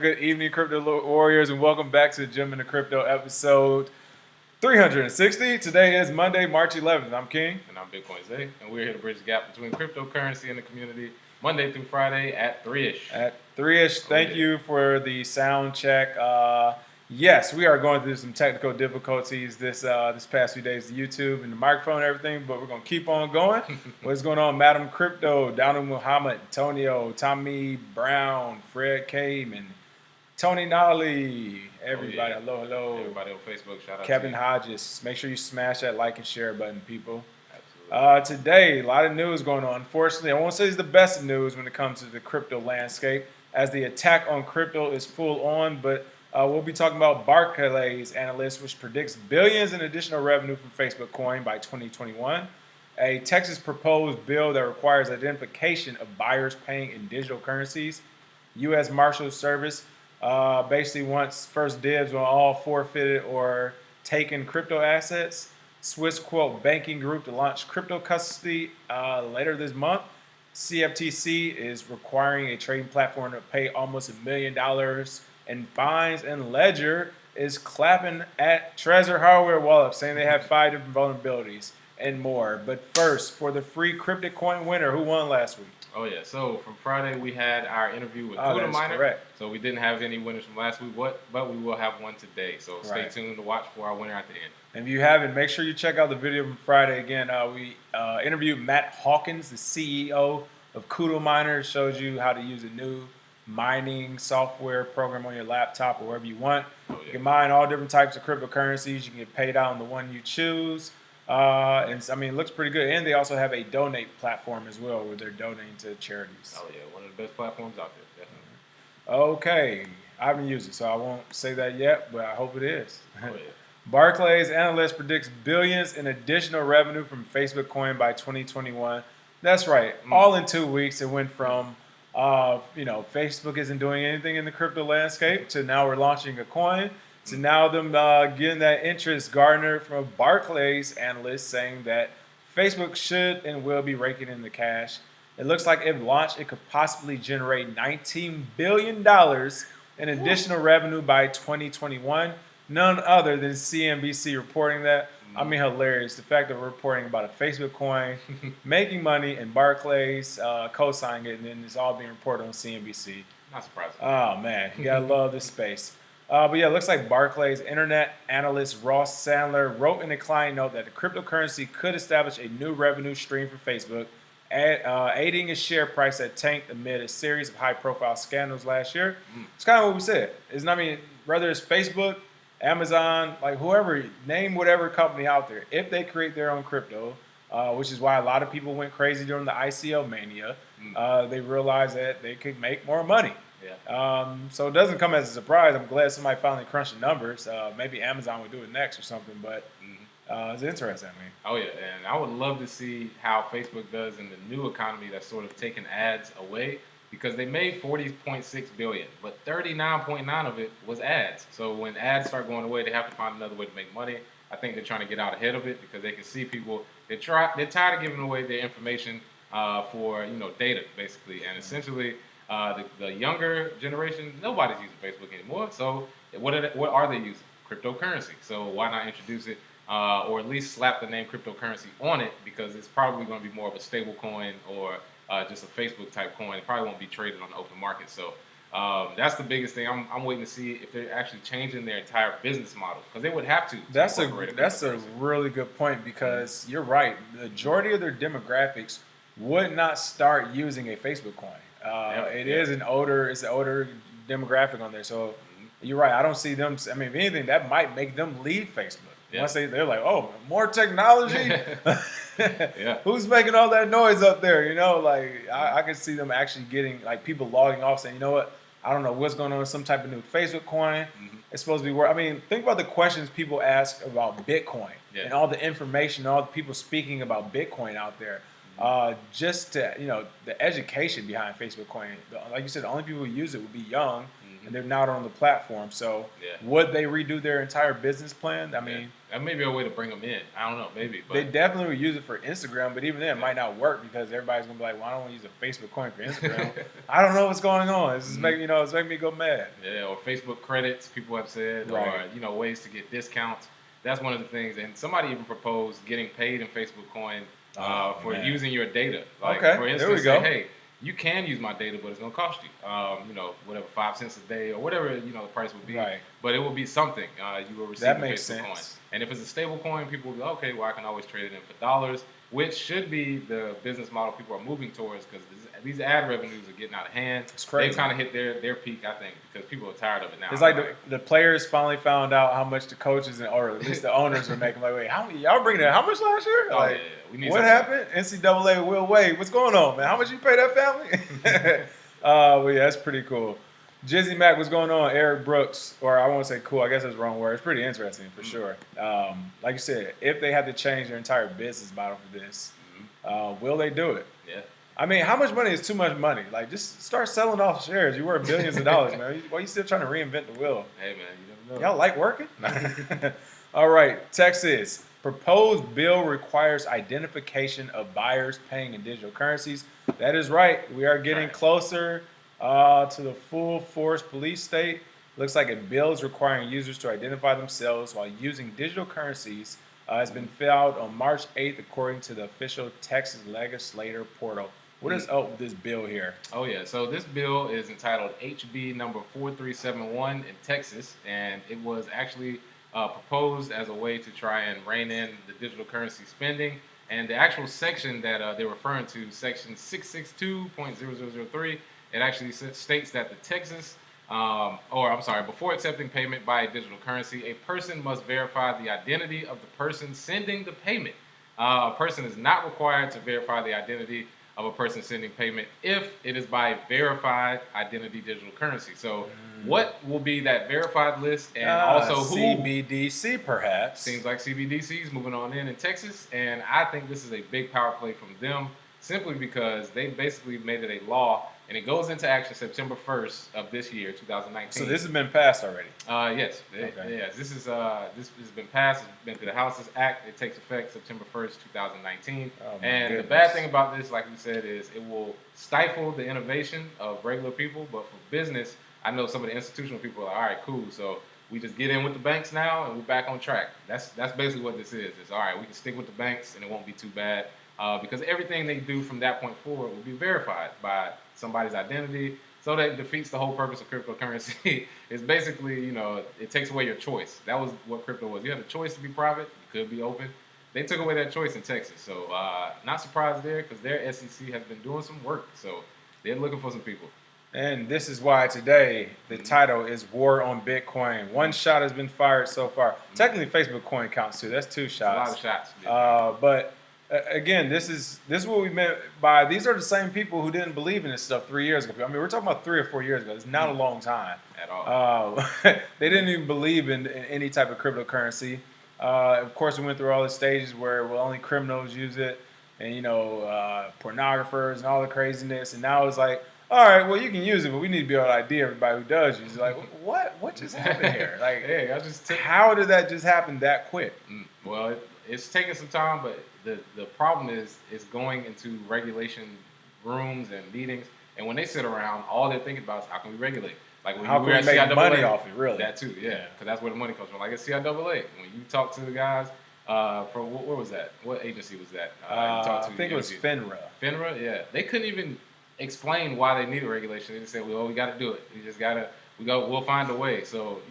Good evening, Crypto Warriors, and welcome back to Gem in the Crypto episode 360. Today is Monday, March 11th. I'm King. And I'm Bitcoin Zay, and we're here to bridge the gap between cryptocurrency and the community Monday through Friday at 3-ish. At 3-ish, thank you for the sound check. Yes, we are going through some technical difficulties this past few days, YouTube and the microphone and everything, but we're going to keep on going. What's going on, Madam Crypto, Donald Muhammad, Antonio, Tommy Brown, Fred Kamen, Tony Nolly, everybody, hello. Everybody on Facebook, shout out Kevin to Hodges. Make sure you smash that like and share button, people. Absolutely. Today, a lot of news going on. Unfortunately, I won't say it's the best news when it comes to the crypto landscape, as the attack on crypto is full on, but we'll be talking about Barclays analyst, which predicts billions in additional revenue from Facebook Coin by 2021. A Texas proposed bill that requires identification of buyers paying in digital currencies. U.S. Marshal Service basically wants first dibs on all forfeited or taken crypto assets. Swissquote banking group to launch crypto custody later this month. CFTC is requiring a trading platform to pay almost $1 million in fines, and Ledger is clapping at Trezor Hardware Wallet, saying they have 5 different vulnerabilities and more. But first, for the free cryptic coin winner, who won last week? Oh, yeah. So from Friday, we had our interview with That Kuda is Miner. correct. So we didn't have any winners from last week, but we will have one today. So stay tuned to watch for our winner at the end. And if you haven't, make sure you check out the video from Friday. Again, we interviewed Matt Hawkins, the CEO of Kuda Miner. It shows you how to use a new mining software program on your laptop or wherever you want. Oh, yeah. You can mine all different types of cryptocurrencies. You can get paid out on the one you choose. And I mean, it looks pretty good. And they also have a donate platform as well, where they're donating to charities. Oh, yeah. One of the best platforms out there, definitely. Okay. I haven't used it, so I won't say that yet, but I hope it is. Oh, yeah. Barclays analyst predicts billions in additional revenue from Facebook Coin by 2021. That's right. All in 2 weeks, it went from, Facebook isn't doing anything in the crypto landscape to now we're launching a coin. So now them getting that interest garnered from a Barclays analyst saying that Facebook should and will be raking in the cash. It looks like if launched, it could possibly generate $19 billion in additional revenue by 2021. None other than CNBC reporting that. I mean, hilarious. The fact that we're reporting about a Facebook coin making money and Barclays co-signing it, and then it's all being reported on CNBC. Not surprising. Oh, man. You got to love this space. But yeah, it looks like Barclays internet analyst Ross Sandler wrote in a client note that the cryptocurrency could establish a new revenue stream for Facebook, aiding its share price that tanked amid a series of high-profile scandals last year. It's kind of what we said. Whether it's Facebook, Amazon, like whoever, name whatever company out there, if they create their own crypto, which is why a lot of people went crazy during the ICO mania, they realized that they could make more money. Yeah. So it doesn't come as a surprise. I'm glad somebody finally crunched the numbers. Maybe Amazon would do it next or something, but it's interesting. I mean. Oh, yeah. And I would love to see how Facebook does in the new economy that's sort of taking ads away. Because they made $40.6 billion, but 39.9 of it was ads. So when ads start going away, they have to find another way to make money. I think they're trying to get out ahead of it because they can see people. They're tired of giving away their information for data basically, and essentially the younger generation, nobody's using Facebook anymore. So what are they using? Cryptocurrency. So why not introduce it or at least slap the name cryptocurrency on it, because it's probably going to be more of a stable coin or just a Facebook type coin. It probably won't be traded on the open market. So that's the biggest thing. I'm waiting to see if they're actually changing their entire business model, because they would have to. That's a really good point, because you're right. The majority of their demographics would not start using a Facebook coin. It's an older demographic on there. So you're right. I don't see them. I mean, if anything, that might make them leave Facebook. Yeah. Once they're like, oh, more technology. Yeah. Who's making all that noise up there? I can see them actually getting like people logging off saying, you know what? I don't know what's going on. Some type of new Facebook coin. It's supposed to be worth. I mean, think about the questions people ask about Bitcoin and all the information, all the people speaking about Bitcoin out there. Just to, the education behind Facebook coin. Like you said, the only people who use it would be young, and they're not on the platform. So would they redo their entire business plan? I mean, That may be a way to bring them in. I don't know, maybe. But They definitely would use it for Instagram, but even then, it might not work because everybody's gonna be like, "Well, I don't want to use a Facebook coin for Instagram. I don't know what's going on. It's just making it's making me go mad." yeah, or Facebook credits, people have said, Right. or ways to get discounts. That's one of the things. And somebody even proposed getting paid in Facebook coin for man. using your data. Like, Okay, for there instance, we go. say, hey, you can use my data, but it's gonna cost you, whatever, 5 cents a day or whatever the price would be. Right. But it will be something you will receive That in makes Facebook coin. sense. And if it's a stable coin, people will be okay. Well, I can always trade it in for dollars, which should be the business model people are moving towards because these ad revenues are getting out of hand. It's crazy. They've kind of hit their peak, I think, because people are tired of it now. It's like the players finally found out how much the coaches or at least the owners are making. Like, wait, how many y'all bringing in? How much last year? Oh, Like, yeah. We need what something. happened? NCAA Will Wade. What's going on, man? How much you pay that family? But yeah, that's pretty cool. Jizzy Mac, what's going on? Eric Brooks, or I won't say cool. I guess that's the wrong word. It's pretty interesting for sure. Like you said, if they had to change their entire business model for this, will they do it? Yeah. I mean, how much money is too much money? Like, just start selling off shares. You worth billions of dollars, man. Why are you still trying to reinvent the wheel? Hey, man, you never know. Y'all like working? All right, Texas. Proposed bill requires identification of buyers paying in digital currencies. That is right. We are getting closer to the full force police state. Looks like a bill is requiring users to identify themselves while using digital currencies has been filed on March 8th, according to the official Texas legislator portal. What is up with this bill here? Oh, yeah. So this bill is entitled HB number 4371 in Texas, and it was actually proposed as a way to try and rein in the digital currency spending. And the actual section that they're referring to, section 662.0003, it actually states that the Texas, before accepting payment by a digital currency, a person must verify the identity of the person sending the payment. A person is not required to verify the identity of a person sending payment if it is by verified identity digital currency. So what will be that verified list, and also who? CBDC, perhaps. Seems like CBDC is moving on in Texas, and I think this is a big power play from them simply because they basically made it a law, and it goes into action September 1st of this year, 2019. So this has been passed already? Yes. Okay. Yes. This has been passed. It's been through the House's Act. It takes effect September 1st, 2019. And the bad thing about this, like you said, is it will stifle the innovation of regular people. But for business, I know some of the institutional people are like, all right, cool. So we just get in with the banks now, and we're back on track. That's basically what this is. It's all right, we can stick with the banks, and it won't be too bad. Because everything they do from that point forward will be verified by somebody's identity. So that defeats the whole purpose of cryptocurrency. It's basically, it takes away your choice. That was what crypto was. You had a choice to be private. You could be open. They took away that choice in Texas. So not surprised there because their SEC has been doing some work. So they're looking for some people. And this is why today the title is War on Bitcoin. One shot has been fired so far. Technically, Facebook coin counts too. That's two shots. A lot of shots. But again, this is what we meant by these are the same people who didn't believe in this stuff 3 years ago. I mean, we're talking about 3 or 4 years ago. It's not a long time at all. They didn't even believe in any type of cryptocurrency. Of course, we went through all the stages where only criminals use it, and pornographers and all the craziness. And now it's like, all right, well, you can use it, but we need to be able to ID everybody who does use it. Like, what just happened here? Like, hey, how did that just happen that quick? Well, it's taking some time, but the problem is it's going into regulation rooms and meetings, and when they sit around, all they're thinking about is how can we regulate? Like when how can we make money off it? Really? That too, yeah, because that's where the money comes from. Like at CIAA, when you talk to the guys from where was that? What agency was that? I think it was FINRA. FINRA, yeah. They couldn't even explain why they needed regulation. They just said, "Well, we got to do it. We just gotta. We'll find a way." So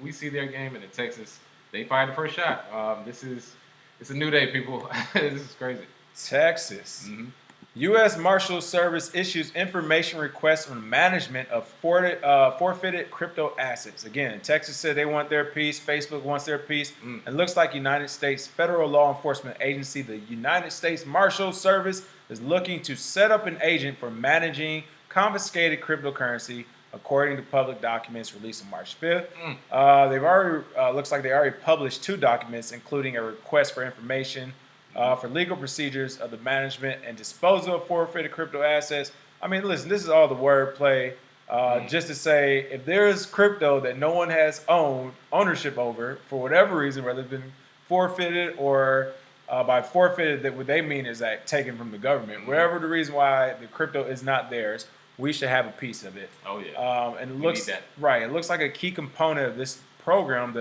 we see their game, and in Texas, they fired the first shot. It's a new day, people. This is crazy. Texas. U.S. Marshal Service issues information requests on management of forfeited crypto assets. Again, Texas said they want their piece. Facebook wants their piece. It looks like United States federal law enforcement agency, the United States Marshal Service, is looking to set up an agent for managing confiscated cryptocurrency, according to public documents released on March 5th. They've already looks like they already published 2 documents, including a request for information for legal procedures of the management and disposal of forfeited crypto assets. I mean, listen, this is all the wordplay. Just to say, if there is crypto that no one has ownership over for whatever reason, whether it's been forfeited, or by forfeited, that what they mean is that taken from the government. Wherever the reason why the crypto is not theirs, we should have a piece of it. Oh yeah. And it We looks need that. right. It looks like a key component of this program.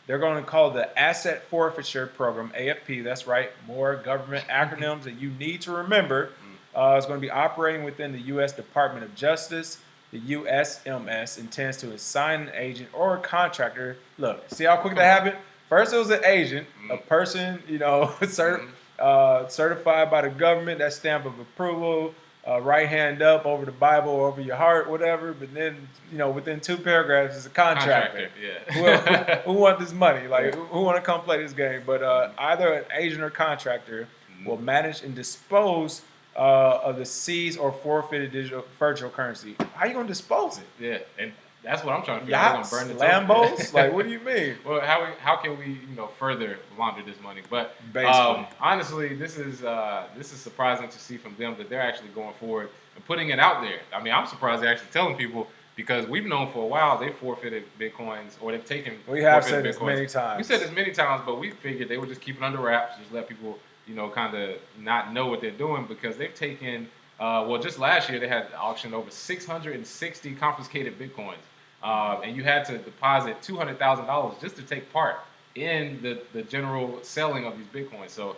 They're going to call it the Asset Forfeiture Program, AFP. That's right. More government acronyms that you need to remember. It's going to be operating within the U.S. Department of Justice. The USMS intends to assign an agent or a contractor. Look, see how quick that happened? First, it was an agent, a person, certified by the government, that stamp of approval, right hand up over the Bible, over your heart, whatever. But then, within 2 paragraphs, it's a contractor. Yeah. Who want this money? Like, who want to come play this game? But either an agent or contractor will manage and dispose of the seized or forfeited digital virtual currency. How you gonna dispose it? Yeah, and that's what I'm trying to figure out. Yachts, Burn the Lambos? Like, what do you mean? Well, how can we further launder this money? But Basically. honestly, this is surprising to see from them that they're actually going forward and putting it out there. I mean, I'm surprised they're actually telling people, because we've known for a while they forfeited bitcoins, or they've taken. We have said this many times. We said this many times, but we figured they would just keep it under wraps, just let people kind of not know what they're doing, because they've taken. Just last year they had auctioned over 660 confiscated bitcoins. And you had to deposit $200,000 just to take part in the general selling of these bitcoins. So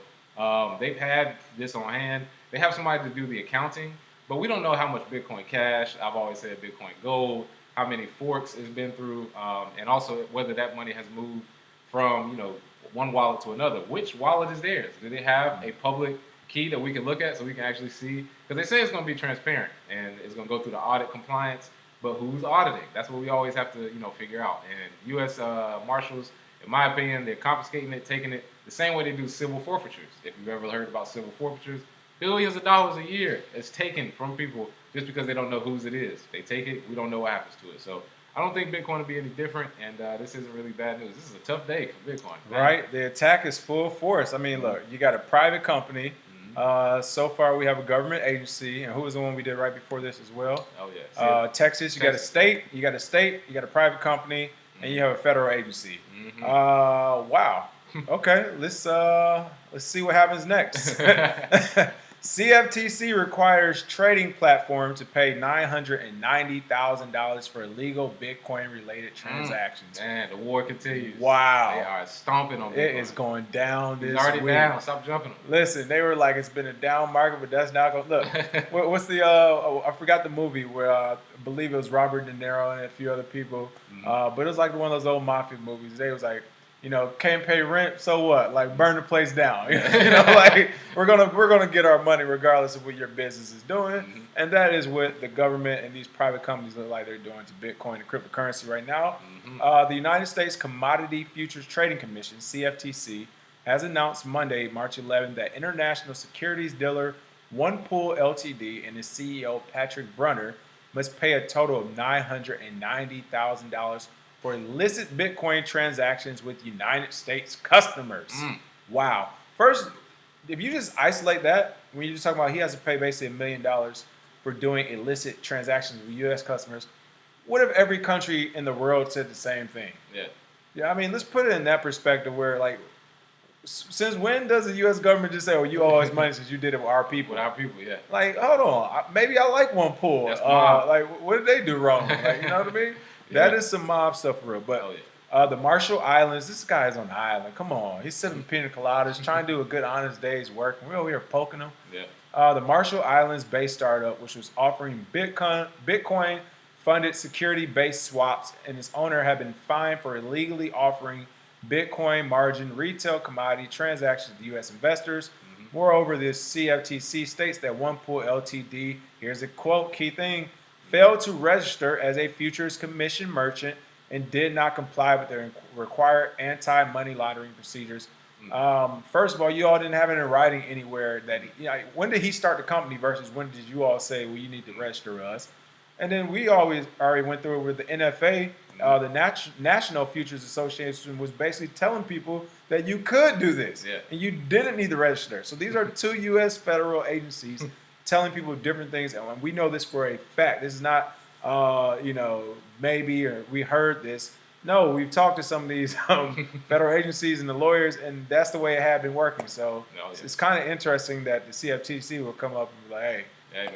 they've had this on hand. They have somebody to do the accounting, but we don't know how much Bitcoin Cash, I've always said Bitcoin Gold, how many forks it's been through, and also whether that money has moved from one wallet to another. Which wallet is theirs? Do they have a public key that we can look at so we can actually see? Because they say it's going to be transparent and it's going to go through the audit compliance. But who's auditing? That's what we always have to, figure out. And U.S. Marshals, in my opinion, they're confiscating it, taking it the same way they do civil forfeitures. If you've ever heard about civil forfeitures, billions of dollars a year is taken from people just because they don't know whose it is. They take it, we don't know what happens to it. So I don't think Bitcoin will be any different, and this isn't really bad news. This is a tough day for Bitcoin. Right? The attack is full force. I mean, look, you got a private company. So far, we have a government agency, and who was the one we did right before this as well? Oh yeah, Texas. You got a state. You got a private company, and you have a federal agency. Wow. Okay, let's see what happens next. CFTC requires trading platform to pay $990,000 for illegal Bitcoin-related transactions. Man, the war continues. Wow. They are stomping on Bitcoin. It is going down this week. It's already down. Stop jumping them. Listen, they were like, it's been a down market, but that's not going to... Look, what's the... I forgot the movie where I believe it was Robert De Niro and a few other people. But it was like one of those old mafia movies. They was like, can't pay rent, so what? Like, burn the place down. Like, we're gonna get our money regardless of what your business is doing. And that is what the government and these private companies look like they're doing to Bitcoin and cryptocurrency right now. The United States Commodity Futures Trading Commission, CFTC, has announced Monday, March 11th, that international securities dealer OnePool Ltd. and its CEO Patrick Brunner must pay a total of $990,000 for illicit Bitcoin transactions with United States customers. Wow. First, if you just isolate that, when you're just talking about he has to pay basically $1 million for doing illicit transactions with U.S. customers, what if every country in the world said the same thing? Yeah, I mean, let's put it in that perspective where, like, since when does the U.S. government just say, oh, you owe us money since you did it with our people? With our people, yeah. Like, hold on. Maybe I like OnePool. Like, what did they do wrong? Like, you know what I mean? That is some mob stuff for real. But the Marshall Islands, this guy's on the island. Come on. He's sipping pina coladas, trying to do a good, honest day's work. And we're over here poking him. The Marshall Islands-based startup, which was offering Bitcoin-funded security-based swaps, and its owner have been fined for illegally offering Bitcoin margin retail commodity transactions to U.S. investors. Moreover, this CFTC states that OnePool Ltd., here's a quote, key thing, failed to register as a futures commission merchant and did not comply with their required anti-money laundering procedures. First of all, you all didn't have it in writing anywhere that, when did he start the company versus when did you all say, well, you need to register us? And then we already went through it with the NFA. The National Futures Association was basically telling people that you could do this and you didn't need to register. So these are 2 U.S. federal agencies telling people different things, and we know this for a fact. This is not, maybe, or we heard this. No, we've talked to some of these federal agencies and the lawyers, and that's the way it had been working. So Oh, yeah. it's kind of interesting that the CFTC will come up and be like, "Hey, Hey man,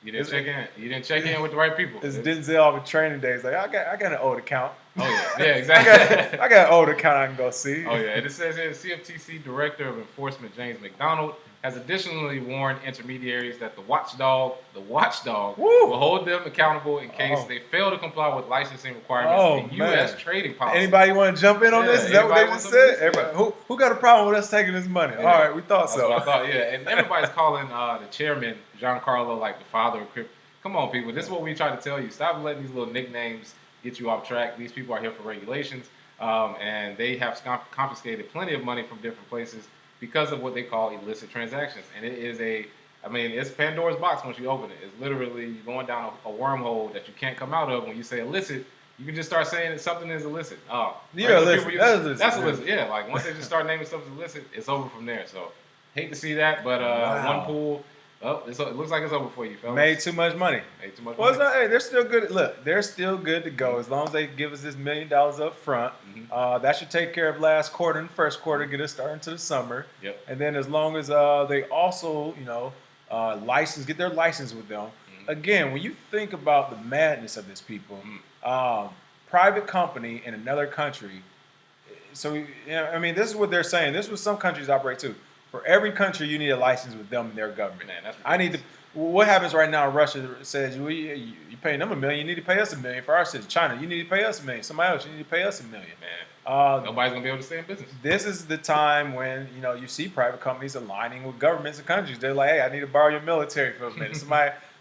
you didn't check in. You didn't check in with the right people. it's Denzel off of Training Day. It's like, I got an old account. Oh yeah, yeah, exactly. I got an old account I can go see. Oh yeah, and it says here, CFTC Director of Enforcement James McDonald has additionally warned intermediaries that the watchdog Woo! will hold them accountable in case they fail to comply with licensing requirements and U.S. trading policy. Anybody want to jump in on this? Is that what they just said? Everybody, who got a problem with us taking this money? Yeah. All right, we thought That's so. what I thought, yeah. And everybody's calling the chairman, Giancarlo, like the father of crypto. Come on, people. This is what we try to tell you. Stop letting these little nicknames get you off track. These people are here for regulations, and they have confiscated plenty of money from different places because of what they call illicit transactions. And it is it's Pandora's box once you open it. It's literally going down a wormhole that you can't come out of when you say illicit. You can just start saying that something is illicit. Yeah, illicit. That's illicit. Yeah, like once they just start naming stuff as illicit, it's over from there. So hate to see that, but one pool. Oh, it looks like it's over for you, fellas. Made too much money. Made too much money. It's not. Hey, they're still good. Look, they're still good to go as long as they give us this $1 million up front. Mm-hmm. That should take care of last quarter and first quarter, get us starting to the summer. Yep. And then as long as they also, get their license with them. Mm-hmm. Again, when you think about the madness of this people, private company in another country. So this is what they're saying. This is what some countries operate too. For every country, you need a license with them and their government. Man, that's I need to. What happens right now? Russia says you paying them $1 million. You need to pay us $1 million. For our citizens, China, you need to pay us $1 million. Somebody else, you need to pay us $1 million. Man, nobody's gonna be able to stay in business. This is the time when you see private companies aligning with governments and countries. They're like, hey, I need to borrow your military for a minute.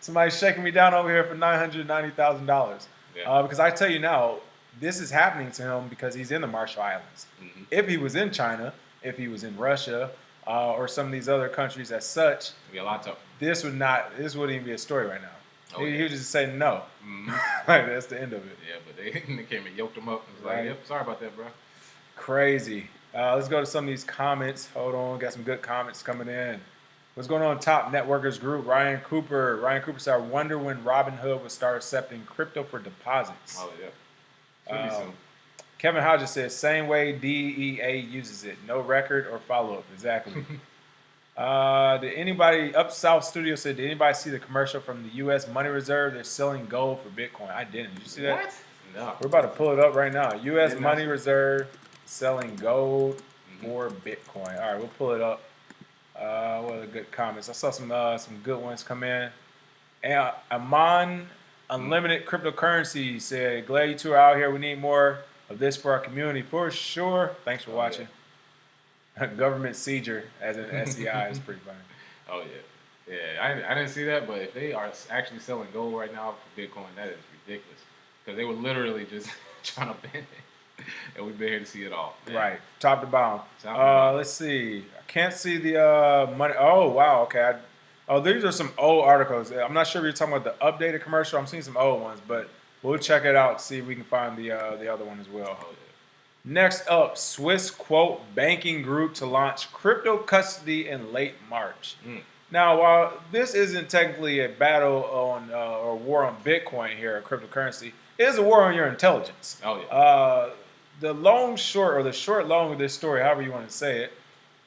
Somebody's shaking me down over here for $990,000. Yeah. Because I tell you now, this is happening to him because he's in the Marshall Islands. Mm-hmm. If he was in China, if he was in Russia. Or some of these other countries as such, it'd be a lot tougher. This wouldn't even be a story right now. Oh, he would just say no. Mm-hmm. Like, that's the end of it. Yeah, but they came and yoked him up and was like, yep, sorry about that, bro. Crazy. Let's go to some of these comments. Hold on, got some good comments coming in. What's going on? Top Networkers Group, Ryan Cooper said, I wonder when Robinhood will start accepting crypto for deposits. Oh, yeah. Should be soon. Kevin Hodges says, same way DEA uses it. No record or follow-up. Exactly. Did anybody, Up South Studio said, did anybody see the commercial from the U.S. Money Reserve? They're selling gold for Bitcoin. I didn't. Did you see that? What? No. We're about to pull it up right now. U.S. Money Reserve selling gold for Bitcoin. All right, we'll pull it up. What are the good comments? I saw some good ones come in. And Amon Unlimited Cryptocurrency said, glad you two are out here. We need more of this for our community for sure. Thanks for watching. Yeah. Government seizure as an SCI is pretty funny. Oh yeah, yeah. I didn't see that, but if they are actually selling gold right now for Bitcoin, that is ridiculous. Because they were literally just trying to ban it, and we've been here to see it all. Man. Right, top to bottom. Let's see. I can't see the money. Oh wow, okay. These are some old articles. I'm not sure if you're talking about the updated commercial. I'm seeing some old ones, but. We'll check it out, see if we can find the other one as well. Oh, yeah. Next up, Swissquote banking group to launch crypto custody in late March. Now, while this isn't technically a battle on or war on Bitcoin here, or cryptocurrency, it is a war on your intelligence. Oh yeah. The long short, or the short long of this story, however you want to say it,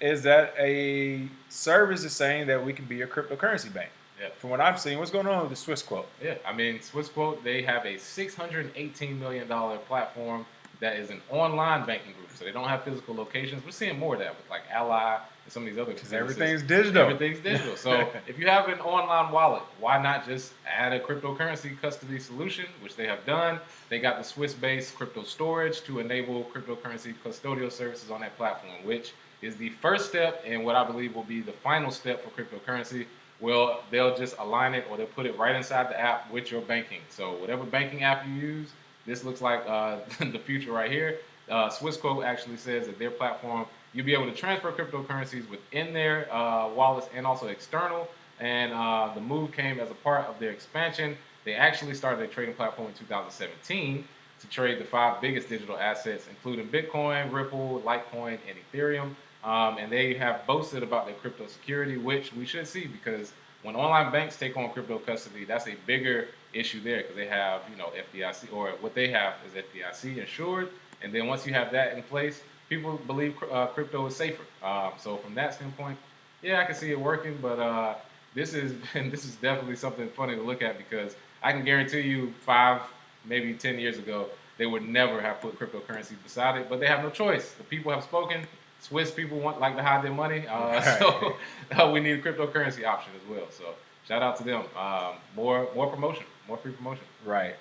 is that a service is saying that we can be a cryptocurrency bank. Yeah. From what I'm seeing, what's going on with the Swissquote? Yeah, Swissquote, they have a $618 million platform that is an online banking group. So they don't have physical locations. We're seeing more of that with like Ally and some of these other businesses. Everything's digital. Everything's digital. So if you have an online wallet, why not just add a cryptocurrency custody solution, which they have done. They got the Swiss-based crypto storage to enable cryptocurrency custodial services on that platform, which is the first step and what I believe will be the final step for cryptocurrency. Well, they'll just align it or they'll put it right inside the app with your banking. So whatever banking app you use, this looks like the future right here. Swissquote actually says that their platform, you'll be able to transfer cryptocurrencies within their wallets and also external. And the move came as a part of their expansion. They actually started a trading platform in 2017 to trade the 5 biggest digital assets, including Bitcoin, Ripple, Litecoin, and Ethereum. And they have boasted about their crypto security, which we should see because when online banks take on crypto custody, that's a bigger issue there because they have, FDIC, or what they have is FDIC insured. And then once you have that in place, people believe crypto is safer. So from that standpoint, yeah, I can see it working. But this is definitely something funny to look at because I can guarantee you 5, maybe 10 years ago, they would never have put cryptocurrency beside it. But they have no choice. The people have spoken. Swiss people like to hide their money, so we need a cryptocurrency option as well. So shout out to them. More promotion, more free promotion. Right.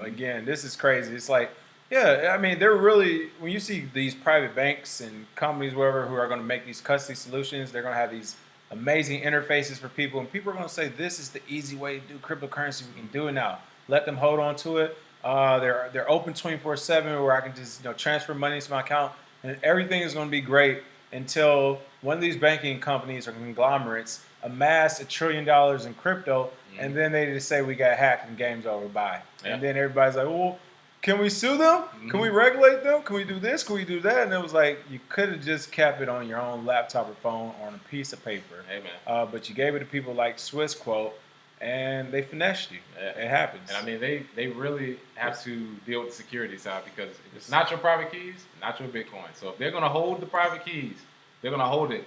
Again, this is crazy. It's like, yeah, I mean, they're really, when you see these private banks and companies, whatever, who are going to make these custody solutions, they're going to have these amazing interfaces for people, and people are going to say, this is the easy way to do cryptocurrency. We can do it now. Let them hold on to it. They're open 24/7 where I can just transfer money into my account, and everything is going to be great until one of these banking companies or conglomerates amass $1 trillion in crypto, and then they just say we got hacked and game's over, bye. Yeah. And then everybody's like, well, can we sue them? Can we regulate them? Can we do this? Can we do that? And it was like, you could have just kept it on your own laptop or phone or on a piece of paper. Amen. But you gave it to people like Swissquote, and they finessed you. Yeah. It happens. And I mean, they really have to deal with the security side because if it's not your private keys, not your Bitcoin. So if they're going to hold the private keys, they're going to hold it.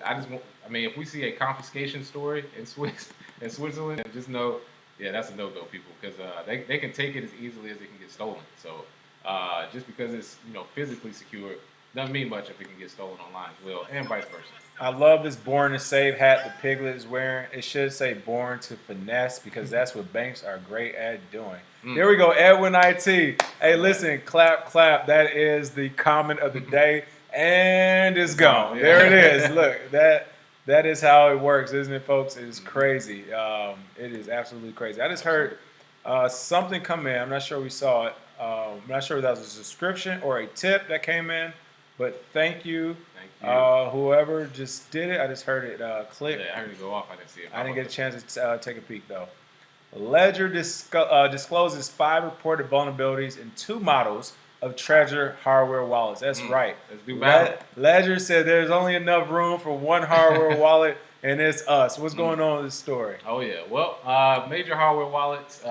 If we see a confiscation story in Switzerland, just know, yeah, that's a no-go, people, because they can take it as easily as it can get stolen. So just because it's physically secure doesn't mean much if it can get stolen online as well, and vice versa. I love this "Born to Save" hat the Piglet is wearing. It should say "Born to Finesse" because that's what banks are great at doing. There we go, Edwin IT. Hey, listen, clap. That is the comment of the day, and it's gone. Yeah. There it is. Look, that is how it works, isn't it, folks? It is crazy. It is absolutely crazy. I just heard something come in. I'm not sure we saw it. I'm not sure if that was a subscription or a tip that came in, but thank you. Whoever just did it, I just heard it click. Yeah, I heard it go off. I didn't see it. I didn't get a chance to take a peek, though. Ledger discloses 5 reported vulnerabilities in 2 models of Trezor hardware wallets. That's right. Let's do battle. Ledger said there's only enough room for one hardware wallet, and it's us. What's going on with this story? Oh, yeah. Well, major hardware wallets,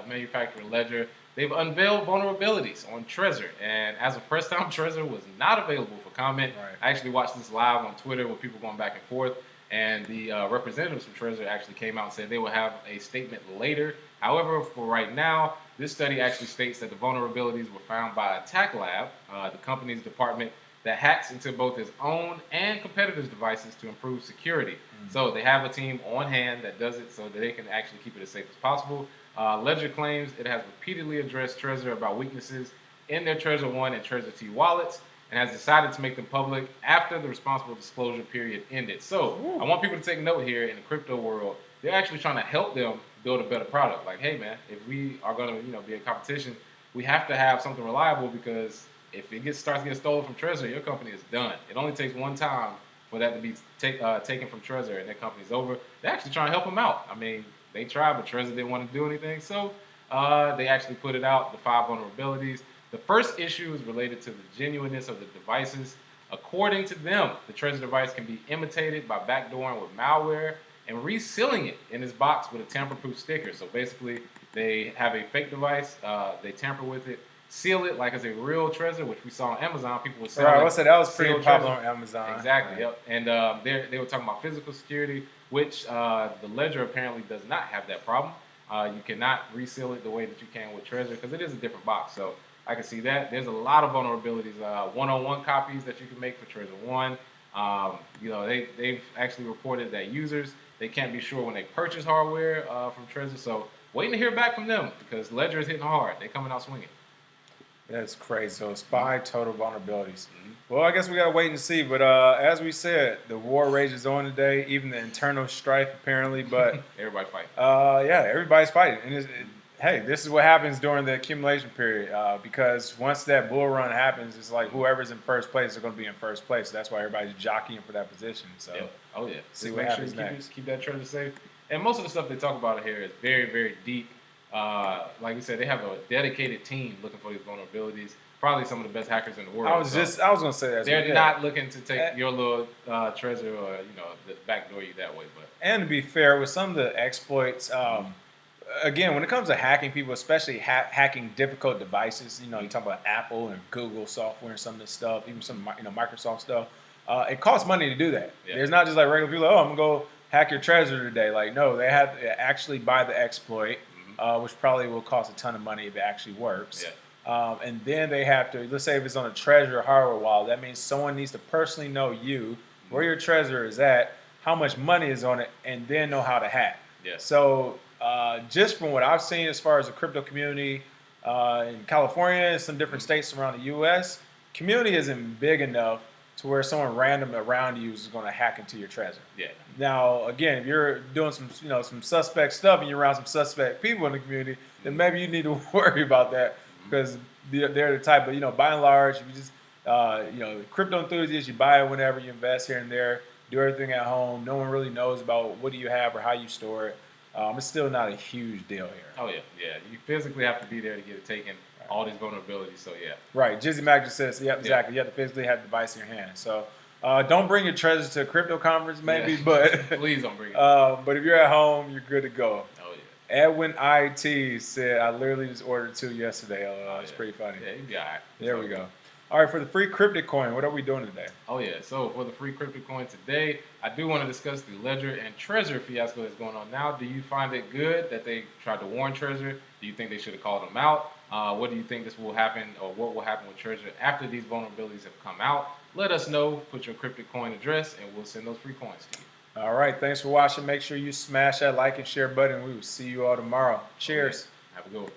manufacturer Ledger, they've unveiled vulnerabilities on Trezor. And as of press time, Trezor was not available for comment. Right. I actually watched this live on Twitter with people going back and forth. And the representatives from Trezor actually came out and said they will have a statement later. However, for right now, this study actually states that the vulnerabilities were found by Attack Lab, the company's department that hacks into both its own and competitors' devices to improve security. So they have a team on hand that does it so that they can actually keep it as safe as possible. Ledger claims it has repeatedly addressed Trezor about weaknesses in their Trezor 1 and Trezor T wallets and has decided to make them public after the responsible disclosure period ended. So I want people to take note here in the crypto world. They're actually trying to help them build a better product. Like, hey, man, if we are going to be in competition, we have to have something reliable because if it starts getting stolen from Trezor, your company is done. It only takes one time for that to be taken from Trezor and their company's over. They're actually trying to help them out. I mean, they tried, but Trezor didn't want to do anything. So they actually put it out, the 5 vulnerabilities. The first issue is related to the genuineness of the devices. According to them, the Trezor device can be imitated by backdooring with malware and resealing it in its box with a tamper-proof sticker. So basically, they have a fake device, they tamper with it, seal it like it's a real Trezor, which we saw on Amazon. People would sell. Right, I said that was pretty popular on Amazon. Exactly. Right. Yep. And they were talking about physical security, which the Ledger apparently does not have that problem. You cannot reseal it the way that you can with Trezor because it is a different box. So I can see that. There's a lot of vulnerabilities. One-on-one copies that you can make for Trezor 1. They've actually reported that users, they can't be sure when they purchase hardware from Trezor. So waiting to hear back from them because Ledger is hitting hard. They're coming out swinging. That's crazy. So it's 5 total vulnerabilities. Well, I guess we got to wait and see. But as we said, the war rages on today, even the internal strife apparently. But everybody fighting. Everybody's fighting. And hey, this is what happens during the accumulation period because once that bull run happens, it's like whoever's in first place are going to be in first place. So that's why everybody's jockeying for that position. So, see what happens next. Keep that Trezor safe. And most of the stuff they talk about here is very, very deep. Like we said, they have a dedicated team looking for these vulnerabilities. Probably some of the best hackers in the world. I was going to say that. They're not looking to take your little Trezor or backdoor you that way. But and to be fair, with some of the exploits, again, when it comes to hacking people, especially hacking difficult devices, you talk about Apple and Google software and some of this stuff, even some Microsoft stuff. It costs money to do that. Yeah. There's not just like regular people. Oh, I'm gonna go hack your treasure today. Like, no, they have to actually buy the exploit, which probably will cost a ton of money if it actually works. Yeah. And then they have to, let's say if it's on a treasure hardware wallet, that means someone needs to personally know you, where your treasure is at, how much money is on it, and then know how to hack. Yeah. So just from what I've seen as far as the crypto community in California and some different states around the U.S., community isn't big enough to where someone random around you is going to hack into your treasure. Yeah. Now, again, if you're doing some suspect stuff and you're around some suspect people in the community, then maybe you need to worry about that because they're the type. But by and large, if you just crypto enthusiasts, you buy it whenever, you invest here and there, do everything at home. No one really knows about what do you have or how you store it. It's still not a huge deal here. Oh yeah. You physically have to be there to get it taken. Right. All these vulnerabilities. So yeah. Right. Jizzy Mac just says, yep, exactly. You have to physically have the device in your hand. So don't bring your treasures to a crypto conference, maybe, but please don't bring it. But if you're at home, you're good to go. Oh yeah. Edwin IT said, I literally just ordered 2 yesterday. It's pretty funny. Yeah, you'd be all right. There we go. All right, for the free cryptic coin, what are we doing today? Oh yeah, so for the free cryptic coin today, I do want to discuss the Ledger and Trezor fiasco that's going on now. Do you find it good that they tried to warn Trezor? Do you think they should have called them out? What do you think this will happen, or what will happen with Trezor after these vulnerabilities have come out? Let us know. Put your cryptic coin address, and we'll send those free coins to you. All right, thanks for watching. Make sure you smash that like and share button. We will see you all tomorrow. Cheers. Okay. Have a good one.